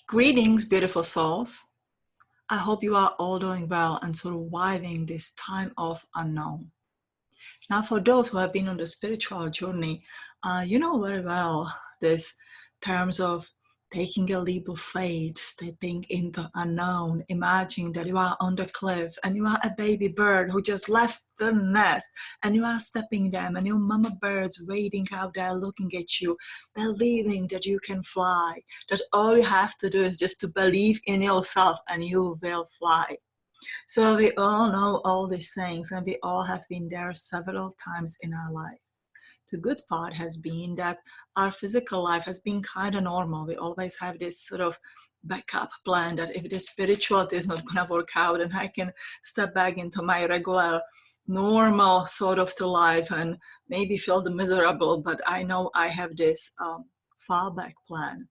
Greetings, beautiful souls. I hope you are all doing well and surviving this time of unknown. Now, for those who have been on the spiritual journey, you know very well this terms of taking a leap of faith, stepping into unknown, imagining that you are on the cliff and you are a baby bird who just left the nest and you are stepping them and your mama bird's waiting out there looking at you, believing that you can fly, that all you have to do is just to believe in yourself and you will fly. So we all know all these things and we all have been there several times in our life. The good part has been that our physical life has been kind of normal. We always have this sort of backup plan that if the spiritual is not going to work out, and I can step back into my regular, normal sort of to life and maybe feel the miserable, but I know I have this fallback plan.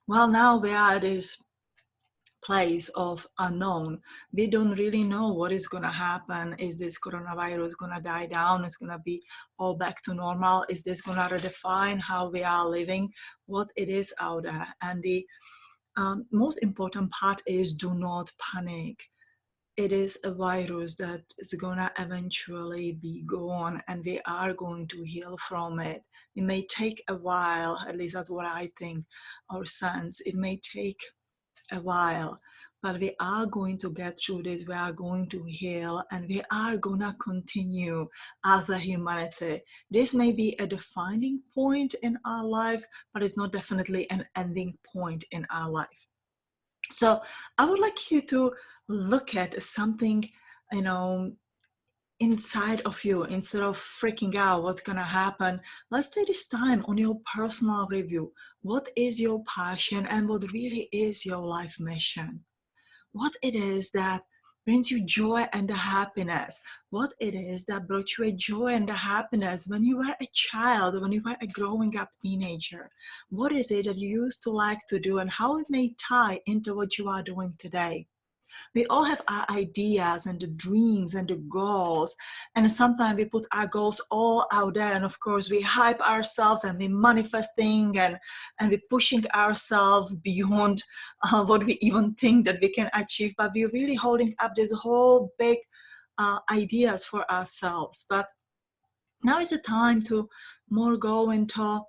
Well, now we are at this place of unknown. We don't really know what is going to happen. Is this coronavirus going to die down? Is going to be all back to normal? Is this going to redefine how we are living? What it is out there? And the most important part is do not panic. It is a virus that is going to eventually be gone and we are going to heal from it. It may take a while, at least that's what I think or sense. It may take a while, but we are going to get through this. We are going to heal and we are going to continue as a humanity. This may be a defining point in our life, but it's not definitely an ending point in our life. So I would like you to look at something, inside of you. Instead of freaking out what's going to happen, let's take this time on your personal review. What is your passion and what really is your life mission? What it is that brings you joy and the happiness? What it is that brought you a joy and the happiness when you were a child, when you were a growing up teenager? What is it that you used to like to do and how it may tie into what you are doing today? We all have our ideas and the dreams and the goals, and sometimes we put our goals all out there, and of course we hype ourselves and we manifesting and we're pushing ourselves beyond what we even think that we can achieve, but we're really holding up this whole big ideas for ourselves. But now is the time to more go into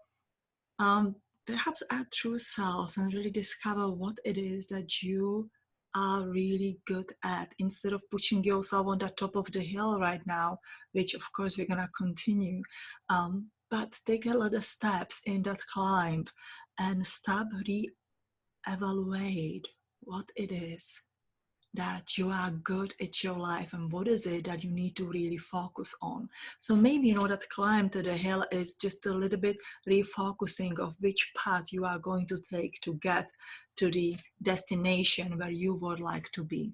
perhaps our true selves and really discover what it is that you are really good at, instead of pushing yourself on the top of the hill right now, which of course we're going to continue. But take a lot of steps in that climb and stop, re-evaluate what it is that you are good at your life and what is it that you need to really focus on. So maybe that climb to the hill is just a little bit refocusing of which path you are going to take to get to the destination where you would like to be.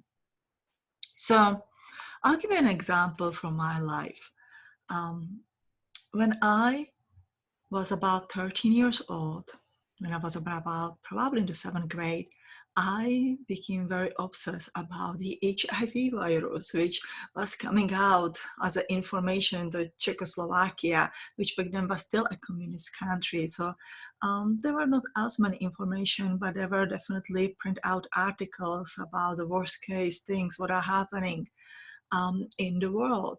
So I'll give you an example from my life. When I was about 13 years old, when I was about probably in the 7th grade, I became very obsessed about the HIV virus, which was coming out as information to Czechoslovakia, which back then was still a communist country. So there were not as many information, but there were definitely print out articles about the worst case things what are happening in the world.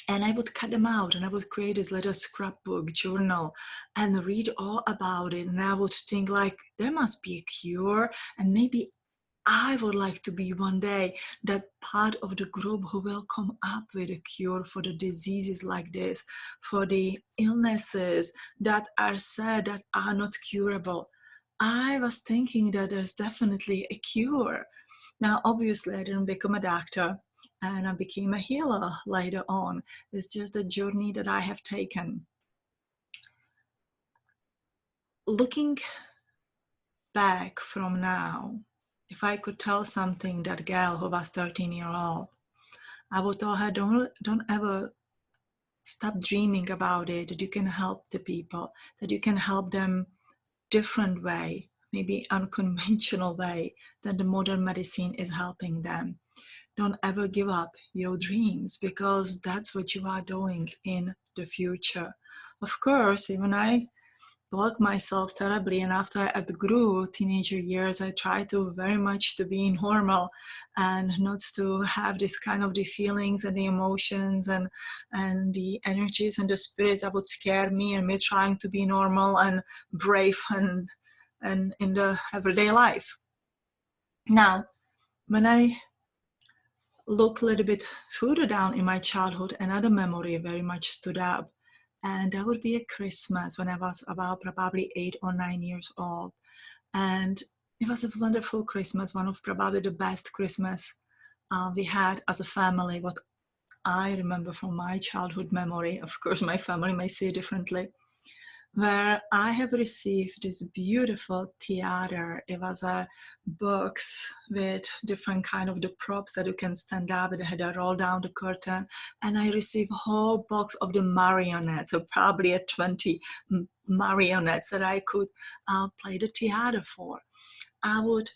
And I would cut them out and I would create this little scrapbook journal and read all about it. And I would think like, there must be a cure. And maybe I would like to be one day that part of the group who will come up with a cure for the diseases like this, for the illnesses that are said that are not curable. I was thinking that there's definitely a cure. Now, obviously, I didn't become a doctor. And I became a healer later on. It's just a journey that I have taken. Looking back from now, if I could tell something that girl who was 13 years old, I would tell her, don't ever stop dreaming about it, that you can help the people, that you can help them different way, maybe unconventional way than the modern medicine is helping them. Don't ever give up your dreams, because that's what you are doing in the future. Of course, even I blocked myself terribly. And after I outgrew teenager years, I tried to very much to be normal and not to have this kind of the feelings and the emotions and the energies and the spirits that would scare me, and me trying to be normal and brave and in the everyday life. Now, when I look a little bit further down in my childhood, another memory very much stood up. And that would be a Christmas when I was about probably 8 or 9 years old. And it was a wonderful Christmas, one of probably the best Christmas we had as a family, what I remember from my childhood memory. Of course, my family may say differently, where I have received this beautiful theater. It was a box with different kind of the props that you can stand up. It had a roll down the curtain, and I received a whole box of the marionettes, so probably a 20 marionettes that I could play the theater for. I would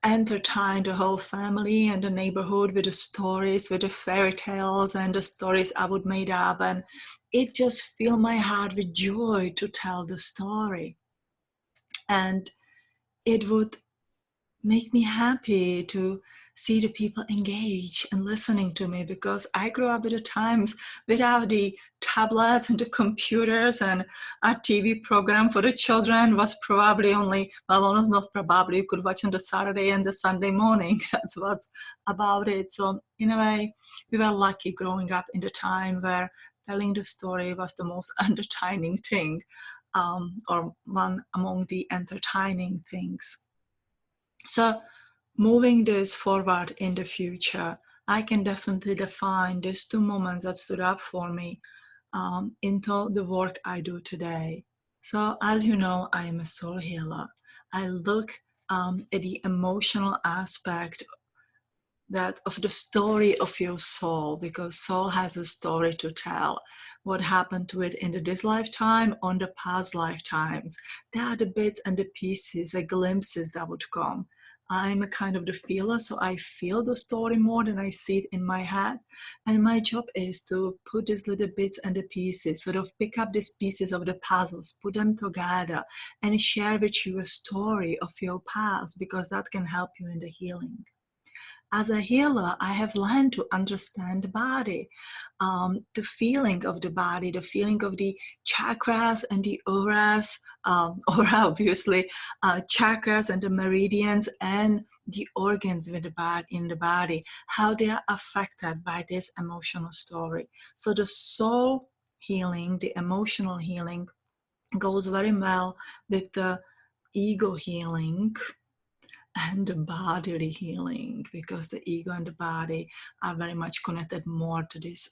entertain the whole family and the neighborhood with the stories, with the fairy tales and the stories I would make up, and it just filled my heart with joy to tell the story. And it would make me happy to see the people engage and listening to me, because I grew up at the times without the tablets and the computers, and a TV program for the children was probably only, well, almost not probably, you could watch on the Saturday and the Sunday morning. That's what's about it. So in a way, we were lucky growing up in the time where telling the story was the most entertaining thing, or one among the entertaining things. So moving this forward in the future, I can definitely define these two moments that stood up for me into the work I do today. So as you know, I am a soul healer. I look at the emotional aspect that of the story of your soul, because soul has a story to tell. What happened to it in this lifetime, on the past lifetimes. There are the bits and the pieces, the glimpses that would come. I'm a kind of the feeler, so I feel the story more than I see it in my head. And my job is to put these little bits and the pieces, sort of pick up these pieces of the puzzles, put them together, and share with you a story of your past, because that can help you in the healing. As a healer, I have learned to understand the body, the feeling of the body, the feeling of the chakras and the auras, aura obviously, chakras and the meridians and the organs in the body, how they are affected by this emotional story. So the soul healing, the emotional healing, goes very well with the ego healing and the bodily healing, because the ego and the body are very much connected more to this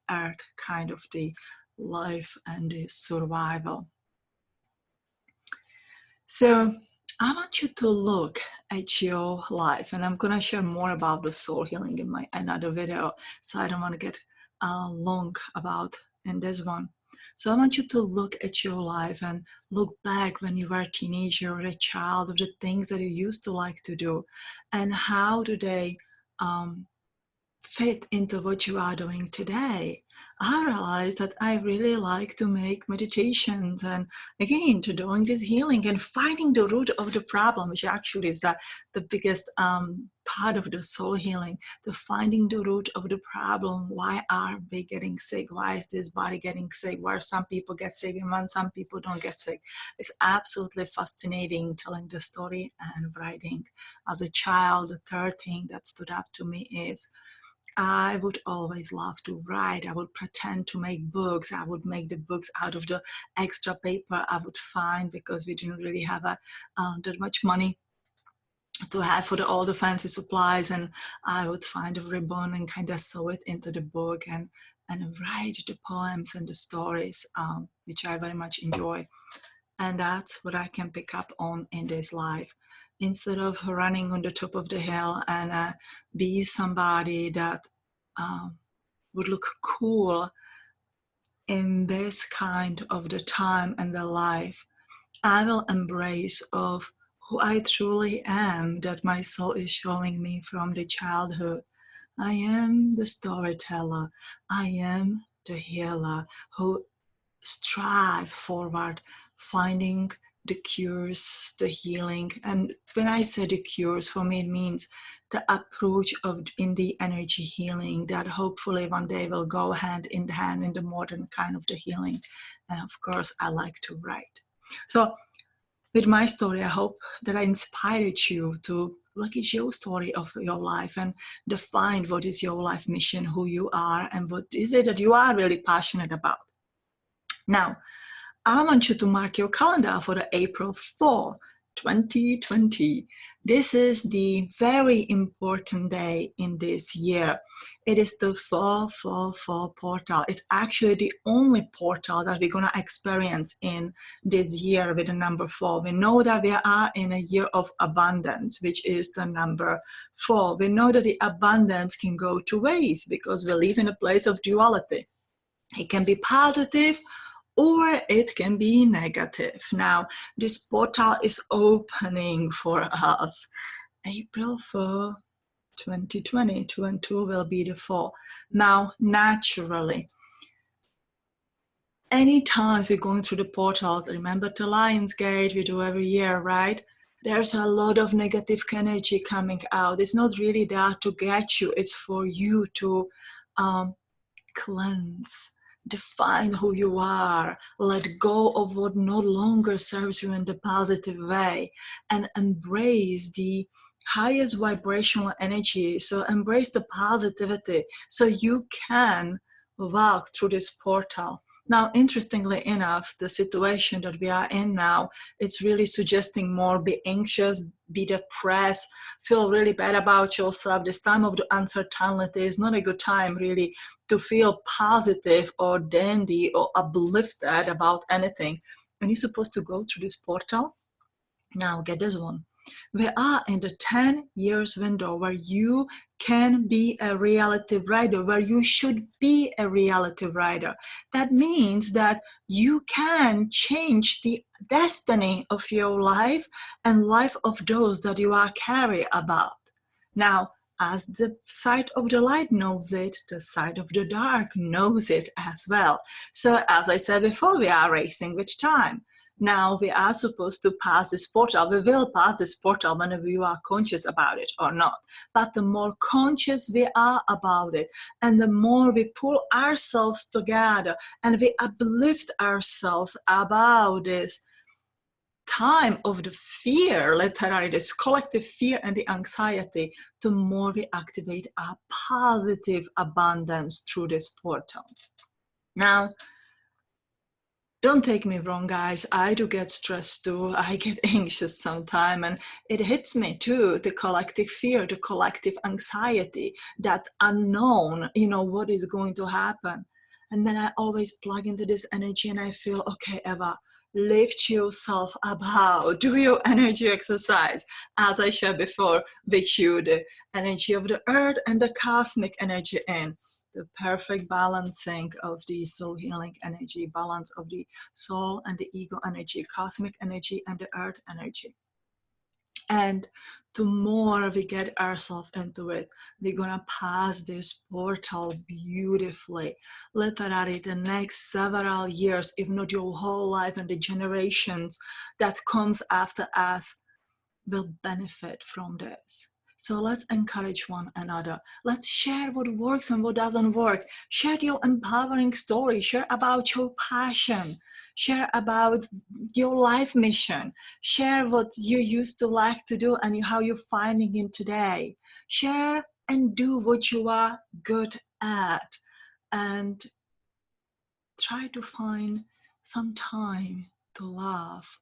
earth kind of the life and the survival. So I want you to look at your life, and I'm going to share more about the soul healing in my another video, so I don't want to get long about in this one. So I want you to look at your life and look back when you were a teenager or a child, of the things that you used to like to do, and how do they fit into what you are doing today. I realized that I really like to make meditations, and again to doing this healing and finding the root of the problem, which actually is the biggest part of the soul healing, the finding the root of the problem. Why are we getting sick? Why is this body getting sick? Why some people get sick and when some people don't get sick? It's absolutely fascinating telling the story and writing. As a child, the third thing that stood up to me is I would always love to write. I would pretend to make books. I would make the books out of the extra paper I would find, because we didn't really have that much money to have for all the fancy supplies. And I would find a ribbon and kind of sew it into the book and write the poems and the stories, which I very much enjoy. And that's what I can pick up on in this life. Instead of running on the top of the hill and be somebody that would look cool in this kind of the time and the life, I will embrace of who I truly am, that my soul is showing me from the childhood. I am the storyteller. I am the healer who strive forward, finding the cures, the healing. And when I say the cures, for me it means the approach of in the energy healing that hopefully one day will go hand in hand in the modern kind of the healing. And of course, I like to write. So with my story, I hope that I inspired you to look at your story of your life and define what is your life mission, who you are, and what is it that you are really passionate about. Now, I want you to mark your calendar for the April 4, 2020. This is the very important day in this year. It is the 444 portal. It's actually the only portal that we're going to experience in this year with the number 4. We know that we are in a year of abundance, which is the number 4. We know that the abundance can go two ways because we live in a place of duality. It can be positive or it can be negative. Now, this portal is opening for us. April 4, 2020, 2 and 2 will be the 4. Now, naturally, anytime we're going through the portal, remember the Lion's Gate we do every year, right? There's a lot of negative energy coming out. It's not really there to get you. It's for you to cleanse, define who you are, let go of what no longer serves you in the positive way, and embrace the highest vibrational energy. So embrace the positivity so you can walk through this portal. Now, interestingly enough, the situation that we are in now, it's really suggesting more be anxious, be depressed, feel really bad about yourself. This time of the uncertainty is not a good time really to feel positive or dandy or uplifted about anything. And you're supposed to go through this portal. Now, get this one. We are in the 10 years window where you can be a reality writer, where you should be a reality writer. That means that you can change the destiny of your life and life of those that you are caring about. Now, as the side of the light knows it, the side of the dark knows it as well. So as I said before, we are racing with time. Now we are supposed to pass this portal. We will pass this portal whenever you are conscious about it or not. But the more conscious we are about it, and the more we pull ourselves together and we uplift ourselves about this time of the fear, literally this collective fear and the anxiety, the more we activate our positive abundance through this portal. Now, don't take me wrong, guys. I do get stressed too. I get anxious sometimes, and it hits me too, the collective fear, the collective anxiety, that unknown, what is going to happen. And then I always plug into this energy and I feel, okay, Eva, lift yourself above, do your energy exercise. As I shared before with you, the energy of the earth and the cosmic energy in. The perfect balancing of the soul healing energy, balance of the soul and the ego energy, cosmic energy and the earth energy. And the more we get ourselves into it, we're gonna pass this portal beautifully. Literally the next several years, if not your whole life, and the generations that comes after us will benefit from this. So let's encourage one another. Let's share what works and what doesn't work. Share your empowering story. Share about your passion. Share about your life mission. Share what you used to like to do and how you're finding it today. Share and do what you are good at. And try to find some time to laugh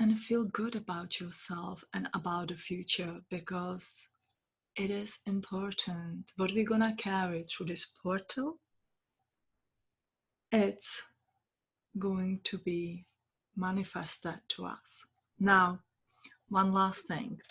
and feel good about yourself and about the future, because it is important. What we're gonna carry through this portal, it's going to be manifested to us. Now, one last thing.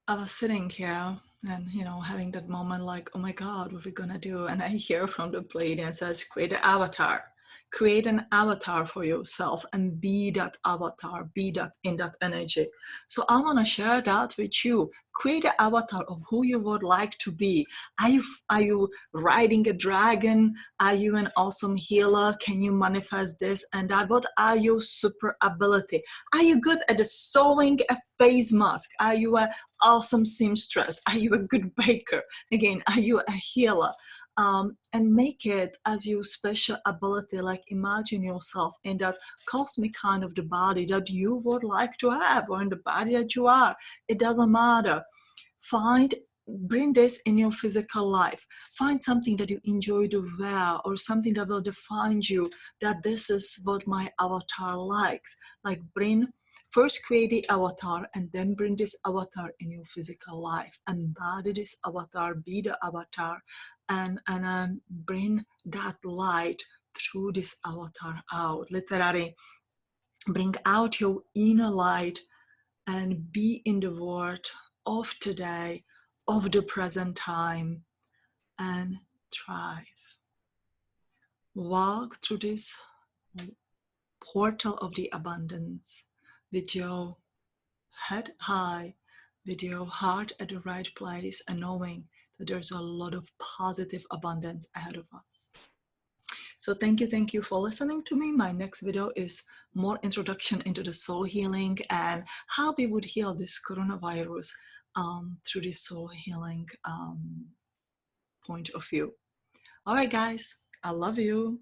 I was sitting here and, having that moment like, oh my God, what are we gonna do? And I hear from the plate and says, create an avatar. Create an avatar for yourself and be that avatar, be that in that energy. So I want to share that with you. Create an avatar of who you would like to be. Are you riding a dragon? Are you an awesome healer? Can you manifest this and that? What are your super ability? Are you good at sewing a face mask? Are you an awesome seamstress? Are you a good baker? Again, are you a healer? And make it as your special ability. Like imagine yourself in that cosmic kind of the body that you would like to have, or in the body that you are. It doesn't matter. Bring this in your physical life. Find something that you enjoy to wear, or something that will define you, that this is what my avatar likes. Like first create the avatar and then bring this avatar in your physical life. Embody this avatar, be the avatar, and bring that light through this avatar out. Literally, bring out your inner light and be in the world of today, of the present time, and thrive. Walk through this portal of the abundance with your head high, with your heart at the right place, and knowing that there's a lot of positive abundance ahead of us. So thank you for listening to me. My next video is more introduction into the soul healing and how we would heal this coronavirus through this soul healing point of view. All right, guys, I love you.